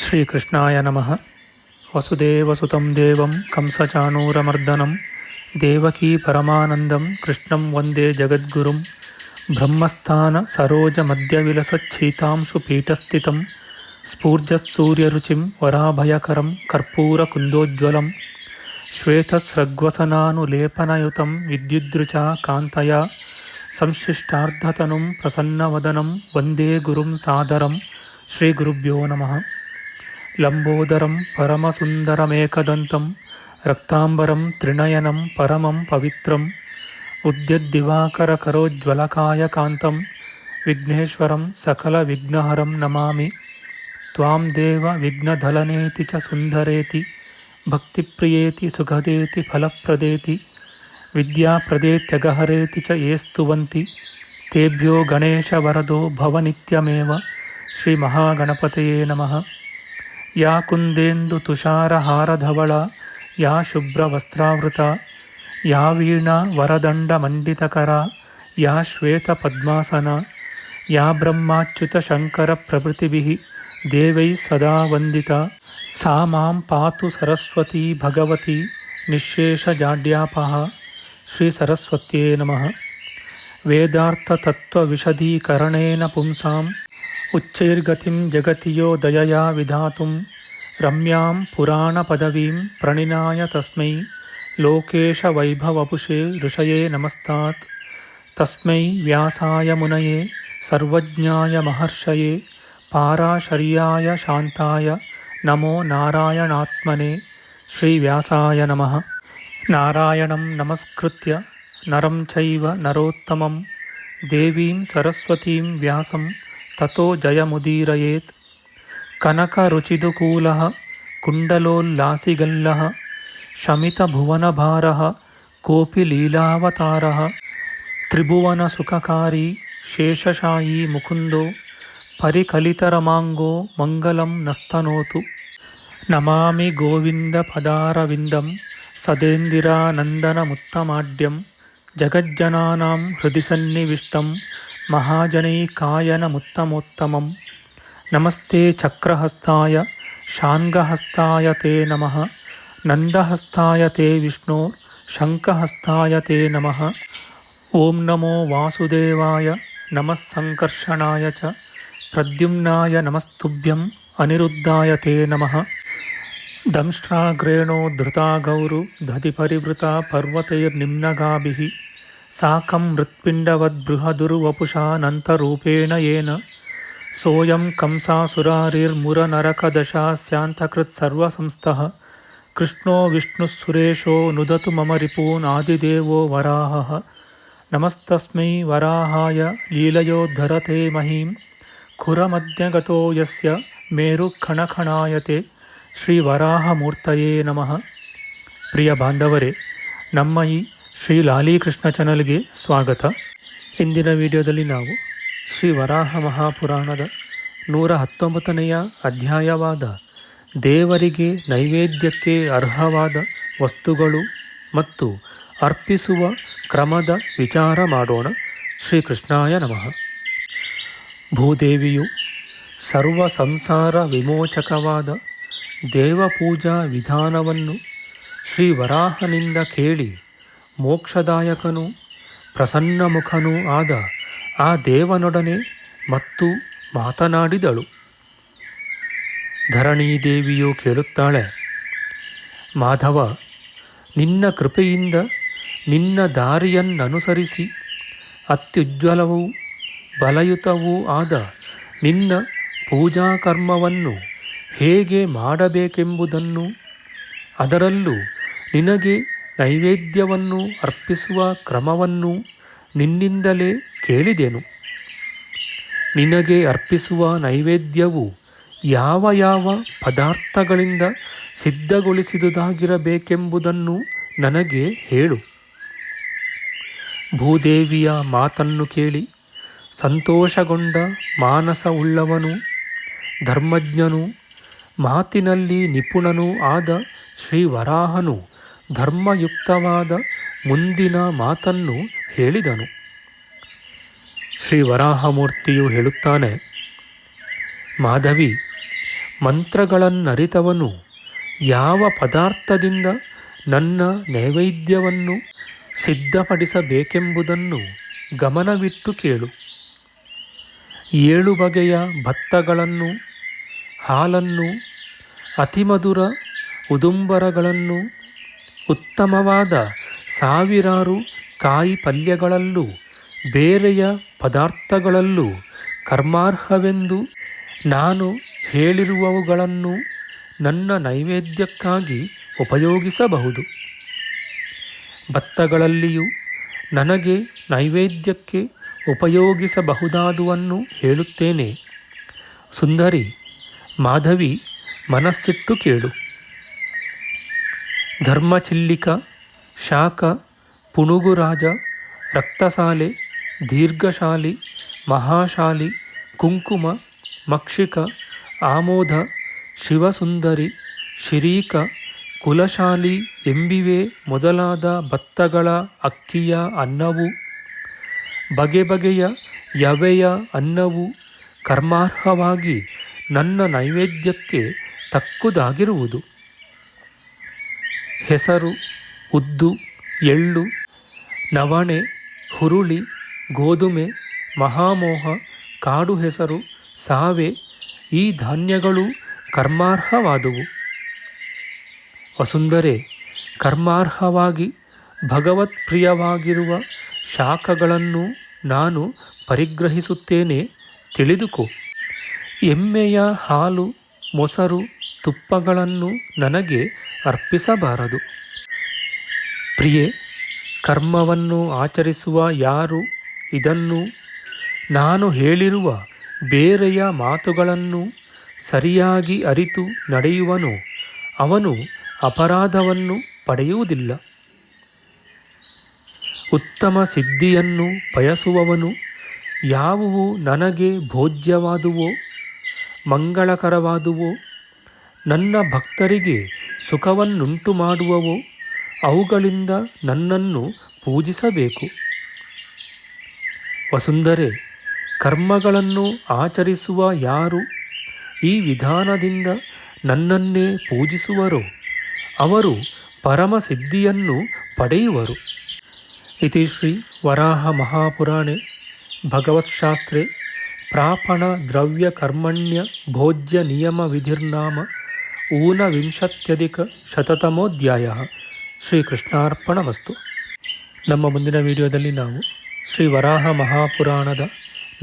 ಶ್ರೀಕೃಷ್ಣಾಯ ನಮಃ. ವಸುದೇವಸುತಂ ದೇವಂ ಕಂಸಚಾಣೂರಮರ್ದನಂ ದೇವಕೀ ಪರಮಾನಂದಂ ಕೃಷ್ಣಂ ವಂದೇ ಜಗದ್ಗುರುಂ. ಬ್ರಹ್ಮಸ್ಥಾನ ಸರೋಜ ಮಧ್ಯವಿಲಸಚ್ಛೀತಾಂಶು ಪೀಠಸ್ಥಿತಂ ಸ್ಫೂರ್ಜತ್ಸೂರ್ಯರುಚಿಂ ವರಾಭಯಕರಂ ಕರ್ಪೂರಕುಂದೋಜ್ವಲಂ ಶ್ವೇತಸ್ರಗ್ವಸನಾನುಲೇಪನಯುತಂ ವಿದ್ಯುದ್ರುಚಾ ಕಾಂತಯಾ ಸಂಶ್ಲಿಷ್ಟಾರ್ಧತನುಂ ಪ್ರಸನ್ನವದನಂ ವಂದೇ ಗುರುಂ ಸಾದರಂ. ಶ್ರೀಗುರುಭ್ಯೋ ನಮಃ. ಲಂಬೋದರಂ ಪರಮಸುಂದರಮೇಕದಂತಂ ರಕ್ತಾಂಬರಂ ತ್ರಿನಯನಂ ಪರಮಂ ಪವಿತ್ರಂ ಉದ್ಯದ್ದಿವಾಕರಕರೋಜ್ವಲಕಾಯಕಾಂತಂ ವಿಘ್ನೇಶ್ವರಂ ಸಕಲವಿಘ್ನಹರಂ ನಮಾಮಿ. ತ್ವಾಂ ದೇವ ವಿಘ್ನಧಲನೇತಿ ಚ ಸುಂದರೇತಿ ಭಕ್ತಿಪ್ರಿಯೇತಿ ಸುಖದೇತಿ ಫಲಪ್ರದೇತಿ ವಿದ್ಯಾಪ್ರದೇತ್ಯಗಹರೇತಿ ಚ ಯೇ ಸ್ತುವಂತಿ ತೇಭ್ಯೋ ಗಣೇಶವರದೋ ಭವನಿತ್ಯಮೇವ. ಶ್ರೀಮಹಾಗಣಪತಯೇ ನಮಃ. ಯಾ ಕುಂದೇಂದು ತುಷಾರಹಾರಧವಳ ಯಾ ಶುಭ್ರವಸ್ತ್ರಾವೃತ ಯಾ ವೀಣಾ ವರದಂಡಮಂಡಿತಕರ ಯಾ ಶ್ವೇತಪದ್ಮಾಸನ ಯಾ ಬ್ರಹ್ಮಾಚ್ಯುತಶಂಕರಪ್ರಭೃತಿಭಿಃ ದೇವೈಃ ಸದಾ ವಂದಿತಾ ಸಾ ಮಾಂ ಪಾತು ಸರಸ್ವತೀ ಭಗವತಿ ನಿಶ್ಶೇಷಜಾಡ್ಯಾಪಃ. ಶ್ರೀ ಸರಸ್ವತ್ಯೇ ನಮಃ. ವೇದಾರ್ಥತತ್ವವಿಶದೀಕರಣೇನ ಪುಂಸಾಂ ಉಚ್ಚೈರ್ಗತಿಂ ಜಗತಿ ಯೋ ದಯಯಾ ವಿಧಾತುಂ ರಮ್ಯಾಂ ಪುರಾಣಪದವೀಂ ಪ್ರಣಿನಾಯ ತಸ್ಮೈ ಲೋಕೇಶವೈಭವಪುಷೇ ಋಷಯೇ ನಮಸ್ತಾತ್. ತಸ್ಮೈ ವ್ಯಾಸಾಯ ಮುನಯೇ ಸರ್ವಜ್ಞಾಯ ಮಹರ್ಷಯೇ ಪಾರಾಶರ್ಯಾಯ ಶಾಂತಾಯ ನಮೋ ನಾರಾಯಣಾತ್ಮನೇ. ಶ್ರೀವ್ಯಾಸಾಯ ನಮಃ. ನಾರಾಯಣಂ ನಮಸ್ಕೃತ್ಯ ನರಂ ಚೈವ ನರೋತ್ತಮಂ ದೇವೀಂ ಸರಸ್ವತೀಂ ವ್ಯಾಸಂ ತತೋ ಜಯಮುದೀರಯೇತ್. ಕನಕರುಚಿದುಕೂಲಃ ಕುಂಡಲೋಲ್ಲಾಸಿಗಲ್ಲಃ ಶಮಿತಭುವನಭಾರಃ ಕೋಪಿ ಲೀಲಾವತಾರಃ ತ್ರಿಭುವನಸುಖಕಾರಿ ಶೇಷಶಾಯೀ ಮುಕುಂದೋ ಪರಿಕಲಿತರಮಾಂಗೋ ಮಂಗಲಂ ನಸ್ತನೋತು. ನಮಾಮಿ ಗೋವಿಂದಪದಾರವಿಂದಂ ಸದೇಂದಿರಾನಂದನಮುತ್ತಮಾಡ್ಯಂ ಜಗಜ್ಜನಾನಾಂ ಹೃದಿ ಸನ್ನಿವಿಷ್ಟಂ ಮಹಾಜನೈಕಾಯನಮುತ್ತಮೋತ್ತಮಂ. ನಮಸ್ತೆ ಚಕ್ರಹಸ್ತಾಯ ಶಾಂಗಹಸ್ತಾಯ ತೇ ನಮಃ. ನಂದಹಸ್ತಾಯ ತೇ ವಿಷ್ಣೋ ಶಂಖಹಸ್ತಾಯ ತೇ ನಮಃ. ಓಂ ನಮೋ ವಾಸುದೇವಾಯ ನಮಃ ಸಂಕರ್ಷಣಾಯ ಚ ಪ್ರದ್ಯುಮ್ನಾಯ ನಮಸ್ತುಭ್ಯಂ ಅನಿರುದ್ಧಾಯ ತೇ ನಮಃ. ದಂಷ್ಟ್ರಾಗ್ರೇಣೋ ಧೃತಾ ಗೌರು ದಧಿಪರಿವೃತಾ ಪರ್ವತೈರ್ನಿಮ್ನಗಾಭಿಃ ಸಾಕಂ ಮೃತ್ಪಿಂಡವದ್ಬೃಹದುರ್ವಪುಷಾನಂತರೂಪೇಣ ಯೇನ ಸೋಯಂ ಕಂಸಾಸುರಾರಿರ್ಮುರನರಕದಶಾಸ್ಯಾಂತಕೃತ್ಸರ್ವಸಂಸ್ಥಃ ಕೃಷ್ಣೋ ವಿಷ್ಣುಃಸುರೇಶೋ ನುದತು ಮಮ ರಿಪೂನ್ ಆದಿದೇವೋ ವರಾಹಃ. ನಮಸ್ತಸ್ಮೈ ವರಾಹಾಯ ಲೀಲಯೋದ್ಧರತೆ ಮಹೀಂ ಖುರಮಧ್ಯಗತೋ ಯಸ್ಯ ಮೇರುಖಣಖಣಾಯತೆ. ಶ್ರೀ ವರಾಹಮೂರ್ತಯೇ ನಮಃ. ಪ್ರಿಯ ಬಾಂಧವರೇ, ನಮ್ಮ ಈ ಶ್ರೀ ಲಾಲೀಕೃಷ್ಣ ಚಾನಲ್ಗೆ ಸ್ವಾಗತ. ಇಂದಿನ ವಿಡಿಯೋದಲ್ಲಿ ನಾವು ಶ್ರೀ ವರಾಹ ಮಹಾಪುರಾಣದ 119ನೆಯ ಅಧ್ಯಾಯವಾದ ದೇವರಿಗೆ ನೈವೇದ್ಯಕ್ಕೆ ಅರ್ಹವಾದ ವಸ್ತುಗಳು ಮತ್ತು ಅರ್ಪಿಸುವ ಕ್ರಮದ ವಿಚಾರ ಮಾಡೋಣ. ಶ್ರೀಕೃಷ್ಣಾಯ ನಮಃ. ಭೂದೇವಿಯು ಸರ್ವ ಸಂಸಾರ ವಿಮೋಚಕವಾದ ದೇವಪೂಜಾ ವಿಧಾನವನ್ನು ಶ್ರೀ ವರಾಹನಿಂದ ಕೇಳಿ ಮೋಕ್ಷದಾಯಕನೂ ಪ್ರಸನ್ನಮುಖನೂ ಆದ ಆ ದೇವನೊಡನೆ ಮತ್ತು ಮಾತನಾಡಿದಳು. ಧರಣೀದೇವಿಯು ಕೇಳುತ್ತಾಳೆ, ಮಾಧವ, ನಿನ್ನ ಕೃಪೆಯಿಂದ ನಿನ್ನ ದಾರಿಯನ್ನನುಸರಿಸಿ ಅತ್ಯುಜ್ವಲವೂ ಬಲಯುತವೂ ಆದ ನಿನ್ನ ಪೂಜಾಕರ್ಮವನ್ನು ಹೇಗೆ ಮಾಡಬೇಕೆಂಬುದನ್ನು, ಅದರಲ್ಲೂ ನಿನಗೆ ನೈವೇದ್ಯವನ್ನು ಅರ್ಪಿಸುವ ಕ್ರಮವನ್ನು ನಿನ್ನಿಂದಲೇ ಕೇಳಿದೆನು. ನಿನಗೆ ಅರ್ಪಿಸುವ ನೈವೇದ್ಯವು ಯಾವ ಯಾವ ಪದಾರ್ಥಗಳಿಂದ ಸಿದ್ಧಗೊಳಿಸಿದುದಾಗಿರಬೇಕೆಂಬುದನ್ನು ನನಗೆ ಹೇಳು. ಭೂದೇವಿಯ ಮಾತನ್ನು ಕೇಳಿ ಸಂತೋಷಗೊಂಡ ಮಾನಸವುಳ್ಳವನು, ಧರ್ಮಜ್ಞನೂ ಮಾತಿನಲ್ಲಿ ನಿಪುಣನೂ ಆದ ಶ್ರೀ ವರಾಹನು ಧರ್ಮಯುಕ್ತವಾದ ಮುಂದಿನ ಮಾತನ್ನು ಹೇಳಿದನು. ಶ್ರೀ ವರಾಹಮೂರ್ತಿಯು ಹೇಳುತ್ತಾನೆ, ಮಾಧವಿ, ಮಂತ್ರಗಳನ್ನರಿತವನು ಯಾವ ಪದಾರ್ಥದಿಂದ ನನ್ನ ನೈವೇದ್ಯವನ್ನು ಸಿದ್ಧಪಡಿಸಬೇಕೆಂಬುದನ್ನು ಗಮನವಿಟ್ಟು ಕೇಳು. 7 ಬಗೆಯ ಭತ್ತಗಳನ್ನು, ಹಾಲನ್ನು, ಅತಿಮಧುರ ಉದುಂಬರಗಳನ್ನು, ಉತ್ತಮವಾದ 1000 ಕಾಯಿ ಪಲ್ಯಗಳಲ್ಲೂ ಬೇರೆಯ ಪದಾರ್ಥಗಳಲ್ಲೂ ಕರ್ಮಾರ್ಹವೆಂದು ನಾನು ಹೇಳಿರುವವುಗಳನ್ನು ನನ್ನ ನೈವೇದ್ಯಕ್ಕಾಗಿ ಉಪಯೋಗಿಸಬಹುದು. ಭತ್ತಗಳಲ್ಲಿಯೂ ನನಗೆ ನೈವೇದ್ಯಕ್ಕೆ ಉಪಯೋಗಿಸಬಹುದಾದುವನ್ನು ಹೇಳುತ್ತೇನೆ. ಸುಂದರಿ ಮಾಧವಿ, ಮನಸ್ಸಿಟ್ಟು ಕೇಳು. ಧರ್ಮಚಿಲ್ಲಿಕ, ಶಾಕ, ಪುಣುಗುರಾಜ, ರಕ್ತಸಾಲೆ, ದೀರ್ಘಶಾಲಿ, ಮಹಾಶಾಲಿ, ಕುಂಕುಮ, ಮಕ್ಷಿಕ, ಆಮೋದ, ಶಿವಸುಂದರಿ, ಶಿರೀಕ, ಕುಲಶಾಲಿ ಎಂಬಿವೆ ಮೊದಲಾದ ಭತ್ತಗಳ ಅಕ್ಕಿಯ ಅನ್ನವು, ಬಗೆ ಬಗೆಯ ಯವೆಯ ಅನ್ನವು ಕರ್ಮಾರ್ಹವಾಗಿ ನನ್ನ ನೈವೇದ್ಯಕ್ಕೆ ತಕ್ಕುದಾಗಿರುವುದು. ಹೆಸರು, ಉದ್ದು, ಎಳ್ಳು, ನವಣೆ, ಹುರುಳಿ, ಗೋಧುಮೆ, ಮಹಾಮೋಹ, ಕಾಡು ಹೆಸರು, ಸಾವೆ ಈ ಧಾನ್ಯಗಳು ಕರ್ಮಾರ್ಹವಾದುವು. ವಸುಂಧರೆ, ಕರ್ಮಾರ್ಹವಾಗಿ ಭಗವತ್ಪ್ರಿಯವಾಗಿರುವ ಶಾಖಗಳನ್ನು ನಾನು ಪರಿಗ್ರಹಿಸುತ್ತೇನೆ, ತಿಳಿದುಕೋ. ಎಮ್ಮೆಯ ಹಾಲು, ಮೊಸರು, ತುಪ್ಪಗಳನ್ನು ನನಗೆ ಅರ್ಪಿಸಬಾರದು. ಪ್ರಿಯೆ, ಕರ್ಮವನ್ನು ಆಚರಿಸುವ ಯಾರು ಇದನ್ನು ನಾನು ಹೇಳಿರುವ ಬೇರೆಯ ಮಾತುಗಳನ್ನು ಸರಿಯಾಗಿ ಅರಿತು ನಡೆಯುವನೋ ಅವನು ಅಪರಾಧವನ್ನು ಪಡೆಯುವುದಿಲ್ಲ. ಉತ್ತಮ ಸಿದ್ಧಿಯನ್ನು ಬಯಸುವವನು ಯಾವುವು ನನಗೆ ಭೋಜ್ಯವಾದುವೋ, ಮಂಗಳಕರವಾದುವೋ, ನನ್ನ ಭಕ್ತರಿಗೆ ಸುಖವನ್ನುಂಟು ಮಾಡುವವೋ ಅವುಗಳಿಂದ ನನ್ನನ್ನು ಪೂಜಿಸಬೇಕು. ವಸುಂಧರೆ, ಕರ್ಮಗಳನ್ನು ಆಚರಿಸುವ ಯಾರು ಈ ವಿಧಾನದಿಂದ ನನ್ನನ್ನೇ ಪೂಜಿಸುವರೋ ಅವರು ಪರಮಸಿದ್ಧಿಯನ್ನು ಪಡೆಯುವರು. ಇತಿ ಶ್ರೀ ವರಾಹ ಮಹಾಪುರಾಣೆ ಭಗವತ್ಶಾಸ್ತ್ರೆ ಪ್ರಾಪಣ ದ್ರವ್ಯ ಕರ್ಮಣ್ಯ ಭೋಜ್ಯ ನಿಯಮ ವಿಧಿರ್ನಾಮ ಊನವಿಂಶತ್ಯಧಿಕ-ಶತತಮೋಧ್ಯಾಯ. ಶ್ರೀಕೃಷ್ಣಾರ್ಪಣಮಸ್ತು. ನಮ್ಮ ಮುಂದಿನ ವಿಡಿಯೋದಲ್ಲಿ ನಾವು ಶ್ರೀ ವರಾಹ ಮಹಾಪುರಾಣದ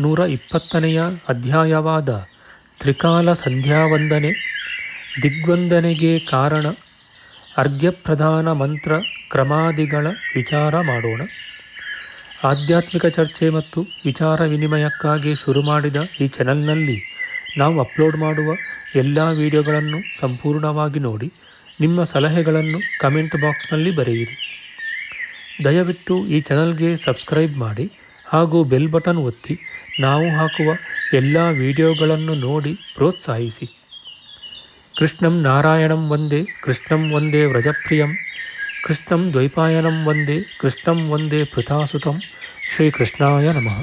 120ನೇ ಅಧ್ಯಾಯವಾದ ತ್ರಿಕಾಲ ಸಂಧ್ಯಾವಂದನೆ, ದಿಗ್ವಂದನೆಗೆ ಕಾರಣ, ಅರ್ಘ್ಯಪ್ರಧಾನ ಮಂತ್ರ ಕ್ರಮಾದಿಗಳ ವಿಚಾರ ಮಾಡೋಣ. ಆಧ್ಯಾತ್ಮಿಕ ಚರ್ಚೆ ಮತ್ತು ವಿಚಾರ ವಿನಿಮಯಕ್ಕಾಗಿ ಶುರು ಮಾಡಿದ ಈ ಚಾನೆಲ್ನಲ್ಲಿ ನಾವು ಅಪ್ಲೋಡ್ ಮಾಡುವ ಎಲ್ಲ ವಿಡಿಯೋಗಳನ್ನು ಸಂಪೂರ್ಣವಾಗಿ ನೋಡಿ ನಿಮ್ಮ ಸಲಹೆಗಳನ್ನು ಕಮೆಂಟ್ ಬಾಕ್ಸ್ನಲ್ಲಿ ಬರೆಯಿರಿ. ದಯವಿಟ್ಟು ಈ ಚಾನಲ್ಗೆ ಸಬ್ಸ್ಕ್ರೈಬ್ ಮಾಡಿ ಹಾಗೂ ಬೆಲ್ ಬಟನ್ ಒತ್ತಿ ನಾವು ಹಾಕುವ ಎಲ್ಲ ವಿಡಿಯೋಗಳನ್ನು ನೋಡಿ ಪ್ರೋತ್ಸಾಹಿಸಿ. ಕೃಷ್ಣಂ ನಾರಾಯಣಂ ವಂದೇ, ಕೃಷ್ಣಂ ವಂದೇ ವ್ರಜಪ್ರಿಯಂ, ಕೃಷ್ಣಂ ದ್ವೈಪಾಯನಂ ವಂದೇ, ಕೃಷ್ಣಂ ವಂದೇ ಪೃಥಾಸುತಂ. ಶ್ರೀಕೃಷ್ಣಾಯ ನಮಃ.